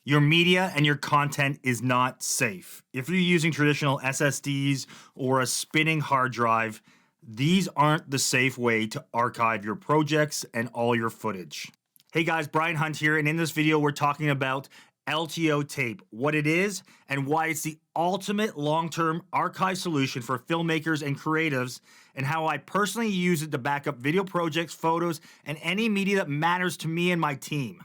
Your media and your content is not safe. If you're using traditional SSDs or a spinning hard drive, these aren't the safe way to archive your projects and all your footage. Hey guys, Brian Hunt here, and in this video we're talking about LTO tape, what it is, and why it's the ultimate long-term archive solution for filmmakers and creatives, and how I personally use it to back up video projects, photos, and any media that matters to me and my team.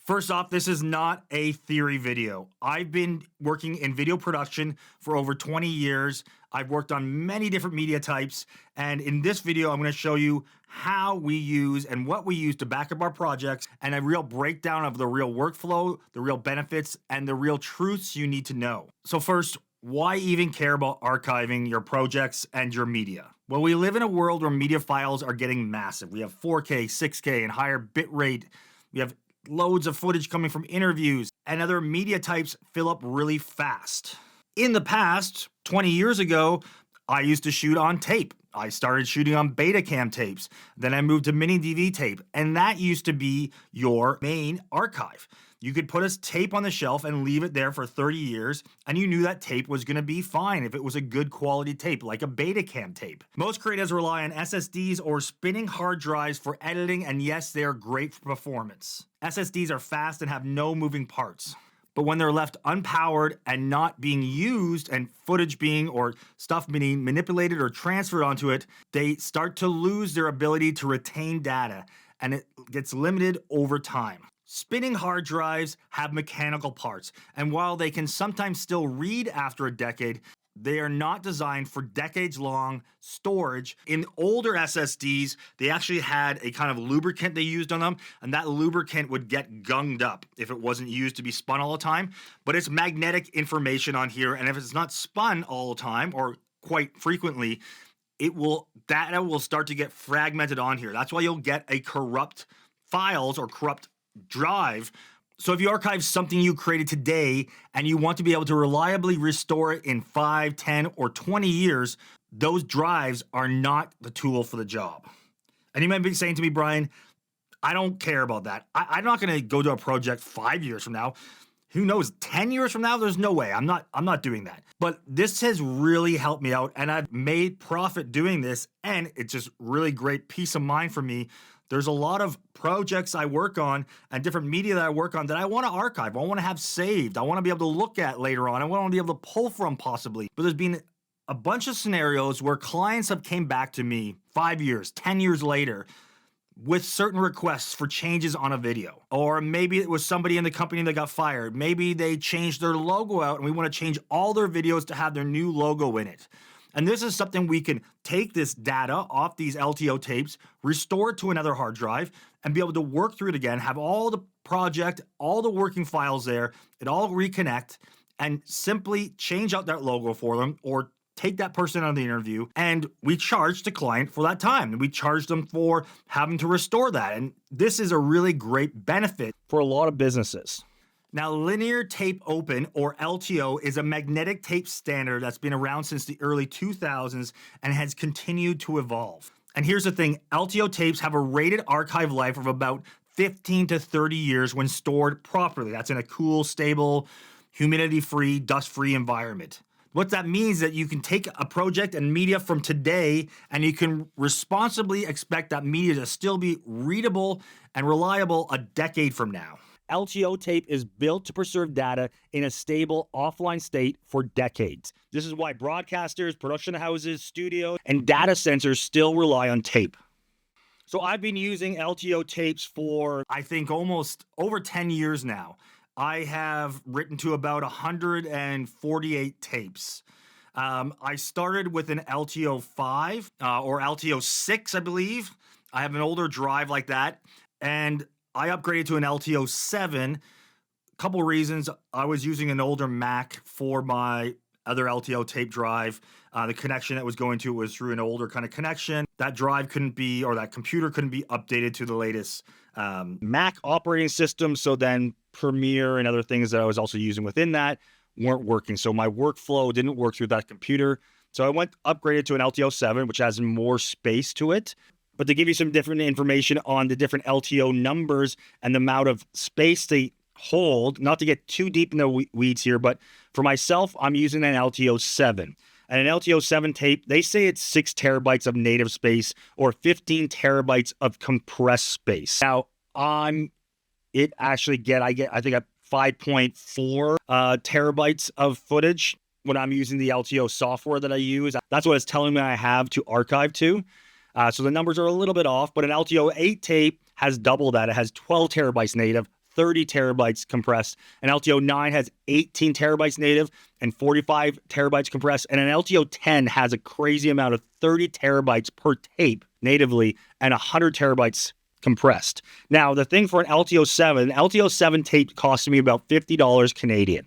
First off, this is not a theory video. I've been working in video production for over 20 years. I've worked on many different media types, and in this video, I'm going to show you how we use and what we use to back up our projects, and a real breakdown of the real workflow, the real benefits, and the real truths you need to know. So first, why even care about archiving your projects and your media? Well, we live in a world where media files are getting massive. We have 4K, 6K, and higher bit rate. We have loads of footage coming from interviews, and other media types fill up really fast. In the past, 20 years ago, I used to shoot on tape. I started shooting on Betacam tapes. Then I moved to mini DV tape, and that used to be your main archive. You could put a tape on the shelf and leave it there for 30 years, and you knew that tape was going to be fine if it was a good quality tape, like a Betacam tape. Most creators rely on SSDs or spinning hard drives for editing, and yes, they are great for performance. SSDs are fast and have no moving parts. But when they're left unpowered and not being used, and footage being or stuff being manipulated or transferred onto it, they start to lose their ability to retain data, and it gets limited over time. Spinning hard drives have mechanical parts, and while they can sometimes still read after a decade, they are not designed for decades-long storage. In older SSDs, they actually had a kind of lubricant they used on them, and that lubricant would get gunged up if it wasn't used to be spun all the time. But it's magnetic information on here, and if it's not spun all the time or quite frequently, data will start to get fragmented on here. That's why you'll get a corrupt files or corrupt drive. So if you archive something you created today and you want to be able to reliably restore it in 5, 10, or 20 years, those drives are not the tool for the job. And you might be saying to me, Brian, I don't care about that. I'm not going to go to a project 5 years from now. Who knows, 10 years from now? There's no way. I'm not doing that. But this has really helped me out, and I've made profit doing this, and it's just really great peace of mind for me. There's a lot of projects I work on and different media that I work on that I want to archive. I want to have saved. I want to be able to look at later on. I want to be able to pull from possibly. But there's been a bunch of scenarios where clients have came back to me 5 years, 10 years later with certain requests for changes on a video. Or maybe it was somebody in the company that got fired. Maybe they changed their logo out and we want to change all their videos to have their new logo in it. And this is something we can take this data off these LTO tapes, restore it to another hard drive, and be able to work through it again, have all the project, all the working files there, it all reconnect, and simply change out that logo for them, or take that person out of the interview, and we charge the client for that time. And we charge them for having to restore that. And this is a really great benefit for a lot of businesses. Now, linear tape open, or LTO, is a magnetic tape standard that's been around since the early 2000s and has continued to evolve. And here's the thing, LTO tapes have a rated archive life of about 15 to 30 years when stored properly. That's in a cool, stable, humidity-free, dust-free environment. What that means is that you can take a project and media from today, and you can responsibly expect that media to still be readable and reliable a decade from now. LTO tape is built to preserve data in a stable offline state for decades. This is why broadcasters, production houses, studios, and data centers still rely on tape. So I've been using LTO tapes for, I think, almost over 10 years now. I have written to about 148 tapes. I started with an LTO 5 or LTO 6, I believe. I have an older drive like that, and I upgraded to an LTO 7. Couple reasons. I was using an older Mac for my other LTO tape drive. The connection that was going to was through an older kind of connection. That drive couldn't be, or that computer couldn't be updated to the latest Mac operating system. So then Premiere and other things that I was also using within that weren't working. So my workflow didn't work through that computer. So I upgraded to an LTO 7, which has more space to it. But to give you some different information on the different LTO numbers and the amount of space they hold, not to get too deep in the weeds here, but for myself, I'm using an LTO 7. And an LTO 7 tape, they say it's 6 terabytes of native space or 15 terabytes of compressed space. Now, I think at 5.4 terabytes of footage when I'm using the LTO software that I use. That's what it's telling me I have to archive to. So the numbers are a little bit off, but an LTO 8 tape has double that. It has 12 terabytes native, 30 terabytes compressed. An LTO 9 has 18 terabytes native and 45 terabytes compressed. And an LTO 10 has a crazy amount of 30 terabytes per tape natively and 100 terabytes compressed. Now, the thing for an LTO 7 tape costs me about $50 Canadian.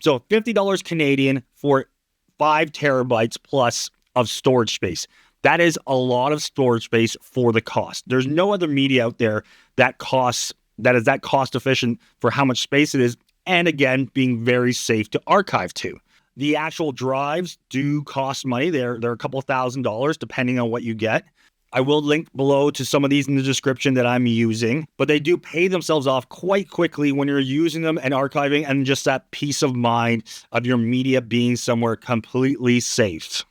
So $50 Canadian for 5 terabytes plus of storage space. That is a lot of storage space for the cost. There's no other media out there that is that cost efficient for how much space it is, and again, being very safe to archive to. The actual drives do cost money. They're a couple $1,000 depending on what you get. I will link below to some of these in the description that I'm using, but they do pay themselves off quite quickly when you're using them and archiving, and just that peace of mind of your media being somewhere completely safe.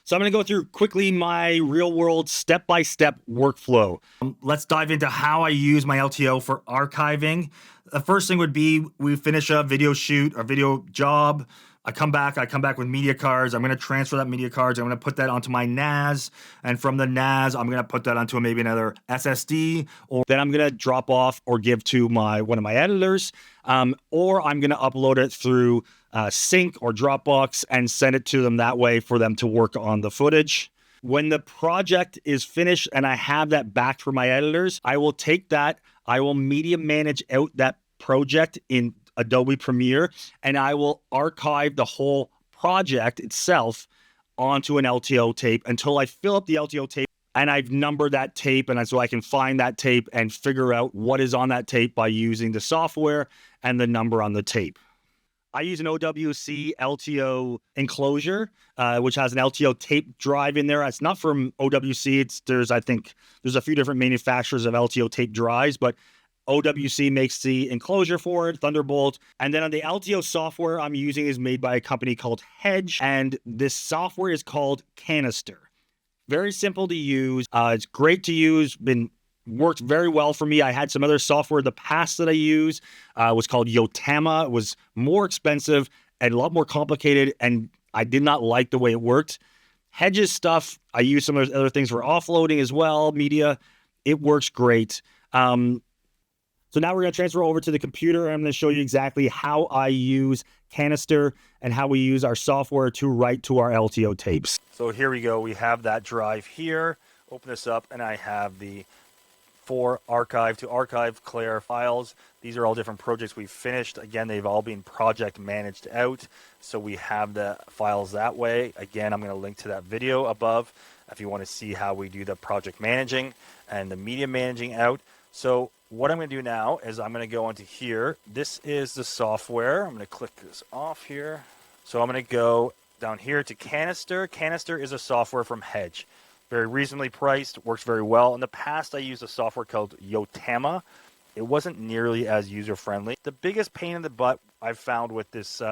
So I'm going to go through quickly my real-world step-by-step workflow. Let's dive into how I use my LTO for archiving. The first thing would be we finish a video shoot or video job. I come back with media cards. I'm going to transfer that media cards. I'm going to put that onto my NAS. And from the NAS, I'm going to put that onto maybe another SSD. Or then I'm going to drop off or give to one of my editors. Or I'm going to upload it through Sync or Dropbox and send it to them that way for them to work on the footage. When the project is finished and I have that back for my editors, I will take that. I will media manage out that project in Adobe Premiere, and I will archive the whole project itself onto an LTO tape until I fill up the LTO tape and I've numbered that tape, and so I can find that tape and figure out what is on that tape by using the software and the number on the tape. I use an OWC LTO enclosure, which has an LTO tape drive in there. It's not from OWC. There's a few different manufacturers of LTO tape drives, but OWC makes the enclosure for it, Thunderbolt. And then on the LTO software I'm using is made by a company called Hedge, and this software is called Canister. Very simple to use. It's great to use. Worked very well for me. I had some other software in the past that I use. It was called Yotama. It was more expensive and a lot more complicated, and I did not like the way it worked. Hedge's stuff, I use some of those other things for offloading as well, media. It works great. So now we're going to transfer over to the computer. I'm going to show you exactly how I use Canister and how we use our software to write to our LTO tapes. So here we go. We have that drive here. Open this up, and I have the 4 archive to archive Claire files. These are all different projects we've finished. Again, they've all been project managed out, so we have the files that way. Again, I'm going to link to that video above if you want to see how we do the project managing and the media managing out. So what I'm going to do now is I'm going to go into here. This is the software. I'm going to click this off here. So I'm going to go down here to Canister. Canister is a software from Hedge. Very reasonably priced, works very well. In the past, I used a software called Yotama. It wasn't nearly as user-friendly. The biggest pain in the butt I've found with this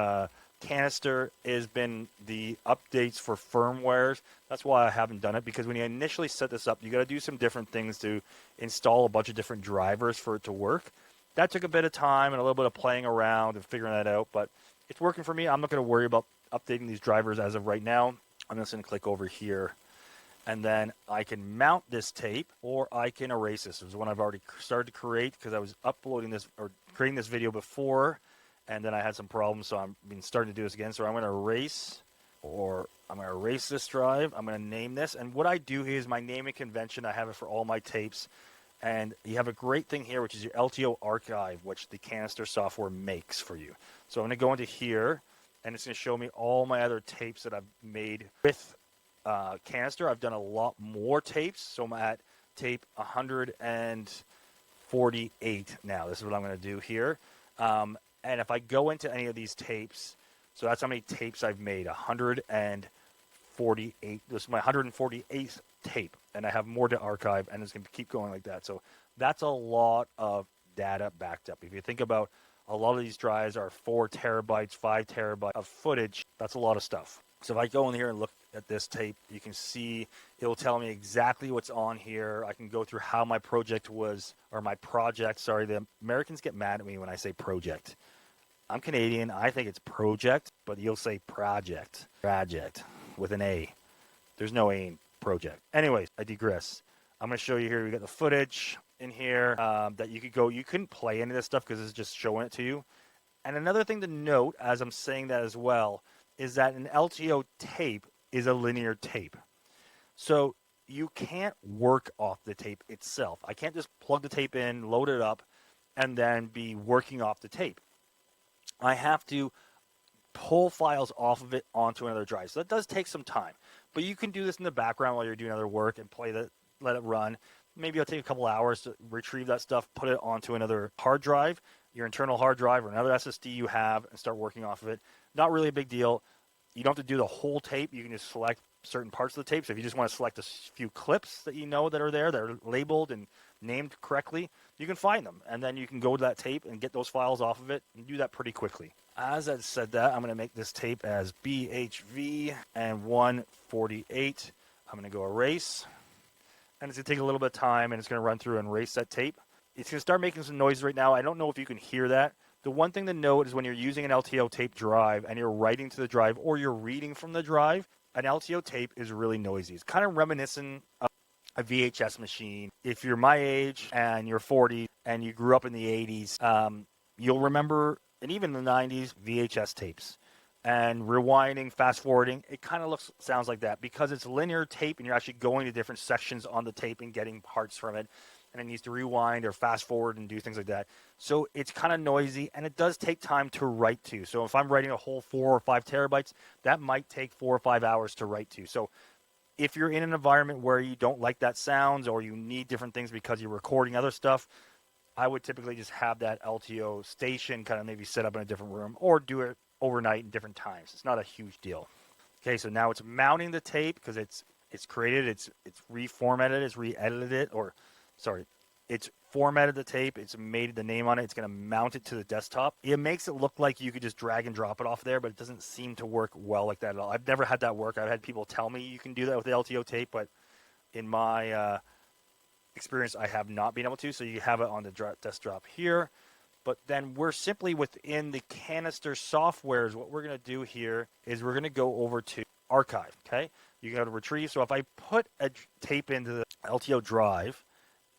Canister has been the updates for firmwares. That's why I haven't done it, because when you initially set this up, you got to do some different things to install a bunch of different drivers for it to work. That took a bit of time and a little bit of playing around and figuring that out, but it's working for me. I'm not going to worry about updating these drivers as of right now. I'm just going to click over here, and then I can mount this tape or I can erase this. This is one I've already started to create because I was uploading this or creating this video before, and then I had some problems, so I've been starting to do this again. So I'm going to erase, or I'm going to erase this drive. I'm going to name this, and what I do here is my naming convention. I have it for all my tapes, and you have a great thing here, which is your LTO archive, which the Canister software makes for you. So I'm going to go into here, and it's going to show me all my other tapes that I've made with Canister. I've done a lot more tapes, so I'm at tape 148 now. This is what I'm going to do here. And if I go into any of these tapes, so that's how many tapes I've made, 148. This is my 148th tape, and I have more to archive, and it's going to keep going like that. So that's a lot of data backed up. If you think about a lot of these drives are 4 terabytes, 5 terabytes of footage, that's a lot of stuff. So if I go in here and look at this tape, you can see it'll tell me exactly what's on here. I can go through how my project was, or my project, sorry, the Americans get mad at me when I say project. I'm Canadian, I think it's project, but you'll say project with an A. There's no A in project. Anyways, I digress. I'm going to show you here, we got the footage in here that you could go, you couldn't play any of this stuff because it's just showing it to you. And another thing to note, as I'm saying that as well, is that an LTO tape is a linear tape. So you can't work off the tape itself. I can't just plug the tape in, load it up, and then be working off the tape. I have to pull files off of it onto another drive. So that does take some time. But you can do this in the background while you're doing other work and let it run. Maybe it'll take a couple hours to retrieve that stuff, put it onto another hard drive, your internal hard drive or another SSD you have, and start working off of it. Not really a big deal. You don't have to do the whole tape. You can just select certain parts of the tape. So if you just want to select a few clips that you know that are there, that are labeled and named correctly, you can find them. And then you can go to that tape and get those files off of it and do that pretty quickly. As I said that, I'm going to make this tape as BHV and 148. I'm going to go erase. And it's going to take a little bit of time, and it's going to run through and erase that tape. It's going to start making some noise right now. I don't know if you can hear that. The one thing to note is when you're using an LTO tape drive and you're writing to the drive or you're reading from the drive, an LTO tape is really noisy. It's kind of reminiscent of a VHS machine. If you're my age and you're 40 and you grew up in the 80s, you'll remember, and even the 90s, VHS tapes. And rewinding, fast forwarding, it kind of sounds like that because it's linear tape and you're actually going to different sections on the tape and getting parts from it. And it needs to rewind or fast forward and do things like that. So it's kind of noisy, and it does take time to write to. So if I'm writing a whole 4 or 5 terabytes, that might take 4 or 5 hours to write to. So if you're in an environment where you don't like that sounds or you need different things because you're recording other stuff, I would typically just have that LTO station kind of maybe set up in a different room or do it overnight in different times. It's not a huge deal. Okay, so now it's mounting the tape because it's created, it's reformatted, it's re-edited it, it's formatted the tape, it's made the name on it, it's going to mount it to the desktop. It makes it look like you could just drag and drop it off there, but it doesn't seem to work well like that at all. I've never had that work. I've had people tell me you can do that with the LTO tape, but in my experience, I have not been able to. So you have it on the desktop here. But then we're simply within the Canister softwares. What we're going to do here is we're going to go over to archive, okay? You got to retrieve. So if I put a tape into the LTO drive,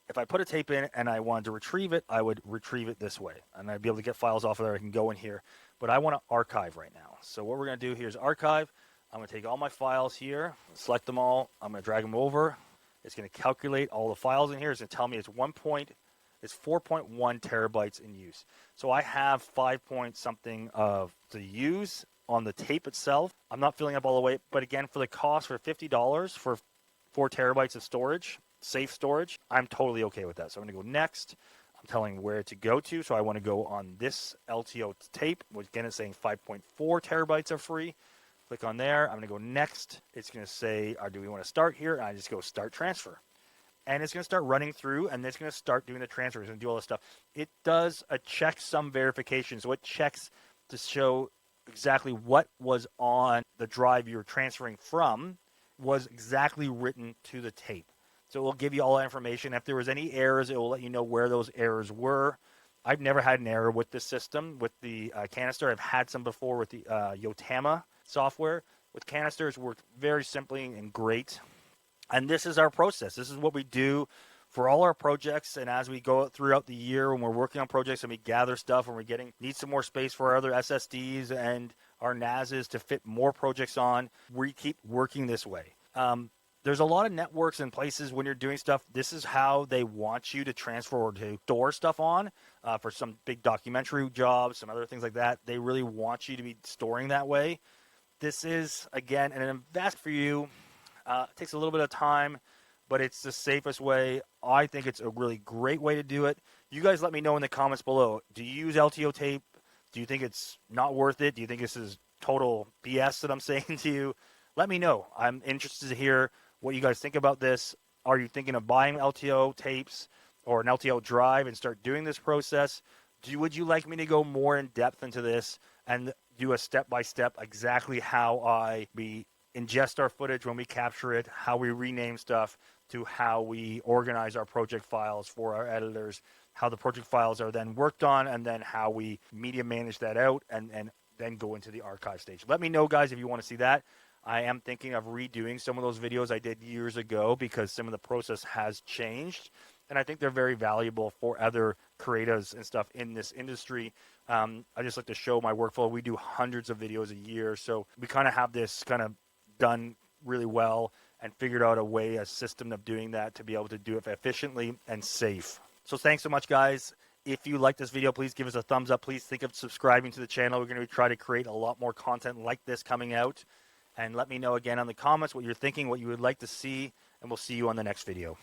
if I put a tape in and I wanted to retrieve it, I would retrieve it this way. And I'd be able to get files off of there. I can go in here. But I want to archive right now. So what we're going to do here is archive. I'm going to take all my files here, select them all. I'm going to drag them over. It's going to calculate all the files in here. It's going to tell me it's 4.1 terabytes in use. So I have 5 point something of to use on the tape itself. I'm not filling up all the way, but again, for the cost for $50 for 4 terabytes of storage, safe storage, I'm totally okay with that. So I'm going to go next. I'm telling where to go to. So I want to go on this LTO tape, which again is saying 5.4 terabytes are free. Click on there. I'm going to go next. It's going to say, do we want to start here? And I just go start transfer. And it's going to start running through, and it's going to start doing the transfers and do all this stuff. It does a checksum verification. So it checks to show exactly what was on the drive you're transferring from was exactly written to the tape. So it will give you all that information. If there was any errors, it will let you know where those errors were. I've never had an error with this system, with the Canister. I've had some before with the Yotama software. With Canister, it's worked very simply and great. And this is our process. This is what we do for all our projects. And as we go throughout the year when we're working on projects and we gather stuff and we need some more space for our other SSDs and our NASs to fit more projects on, we keep working this way. There's a lot of networks and places when you're doing stuff, this is how they want you to transfer or to store stuff on for some big documentary jobs, some other things like that. They really want you to be storing that way. This is, again, an investment for you. It takes a little bit of time, but it's the safest way. I think it's a really great way to do it. You guys let me know in the comments below. Do you use LTO tape? Do you think it's not worth it? Do you think this is total BS that I'm saying to you? Let me know. I'm interested to hear what you guys think about this. Are you thinking of buying LTO tapes? or an LTO drive and start doing this process? Would you like me to go more in depth into this and do a step-by-step exactly how we ingest our footage when we capture it, how we rename stuff, to how we organize our project files for our editors, how the project files are then worked on, and then how we media manage that out and then go into the archive stage. Let me know, guys, if you want to see that. I am thinking of redoing some of those videos I did years ago because some of the process has changed, and I think they're very valuable for other creatives and stuff in this industry. I just like to show my workflow. We do hundreds of videos a year, so we kind of have this kind of done really well and figured out a system of doing that to be able to do it efficiently and safe. So thanks so much, guys. If you like this video, please give us a thumbs up. Please think of subscribing to the channel. We're going to try to create a lot more content like this coming out. And let me know again in the comments what you're thinking, what you would like to see, and we'll see you on the next video.